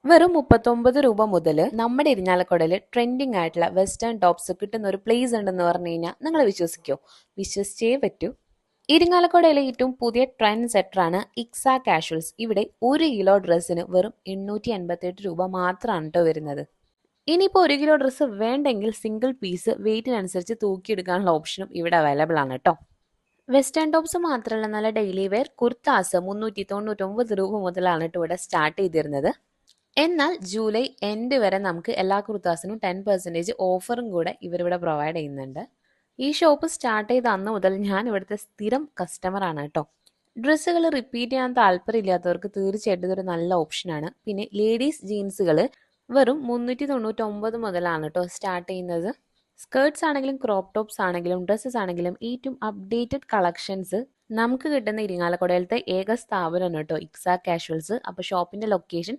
വെറും 39 രൂപ മുതൽ നമ്മുടെ ഇരിഞ്ഞാലക്കുടയിൽ ട്രെൻഡിങ് ആയിട്ടുള്ള വെസ്റ്റേൺ ടോപ്സ് കിട്ടുന്ന ഒരു പ്ലേസ് ഉണ്ടെന്ന് പറഞ്ഞു കഴിഞ്ഞാൽ നിങ്ങൾ വിശ്വസിക്കോ? വിശ്വസിച്ചേ പറ്റൂ. ഇരിങ്ങാലക്കുടയിലെ ഏറ്റവും പുതിയ ട്രെൻഡ് സെറ്ററാണ് ഇക്സ കാഷ്വൽസ്. ഇവിടെ 1 കിലോ ഡ്രസ്സിന് വെറും 888 രൂപ മാത്രമാണ് കേട്ടോ വരുന്നത്. ഇനിയിപ്പോൾ 1 കിലോ ഡ്രസ്സ് വേണ്ടെങ്കിൽ സിംഗിൾ പീസ് വെയിറ്റിനനുസരിച്ച് തൂക്കിയെടുക്കാനുള്ള ഓപ്ഷനും ഇവിടെ അവൈലബിൾ ആണ് കേട്ടോ. വെസ്റ്റേൺ ടോപ്സ് മാത്രമല്ല, നല്ല ഡെയിലി വെയർ കുർത്താസ് 399 രൂപ മുതലാണ് കേട്ടോ ഇവിടെ സ്റ്റാർട്ട് ചെയ്തിരുന്നത്. എന്നാൽ ജൂലൈ എൻഡ് വരെ നമുക്ക് എല്ലാ കുർത്താസിനും 10% ഓഫറും കൂടെ ഇവരിവിടെ പ്രൊവൈഡ് ചെയ്യുന്നുണ്ട്. ഈ ഷോപ്പ് സ്റ്റാർട്ട് ചെയ്ത അന്ന് മുതൽ ഞാൻ ഇവിടുത്തെ സ്ഥിരം കസ്റ്റമർ ആണ് കേട്ടോ. ഡ്രസ്സുകൾ റിപ്പീറ്റ് ചെയ്യാൻ താല്പര്യമില്ലാത്തവർക്ക് തീർച്ചയായിട്ടും ഇതൊരു നല്ല ഓപ്ഷനാണ്. പിന്നെ ലേഡീസ് ജീൻസുകൾ വെറും 399 മുതലാണ് കേട്ടോ സ്റ്റാർട്ട് ചെയ്യുന്നത്. സ്കേർട്സ് ആണെങ്കിലും ക്രോപ്പ് ടോപ്സ് ആണെങ്കിലും ഡ്രസ്സസ് ആണെങ്കിലും ഏറ്റവും അപ്ഡേറ്റഡ് കളക്ഷൻസ് നമുക്ക് കിട്ടുന്ന ഇരിങ്ങാലക്കുടയിലത്തെ ഏക സ്ഥാപനമാണ് കേട്ടോ ഇക്സ കാഷ്വൽസ്. അപ്പോൾ ഷോപ്പിന്റെ ലൊക്കേഷൻ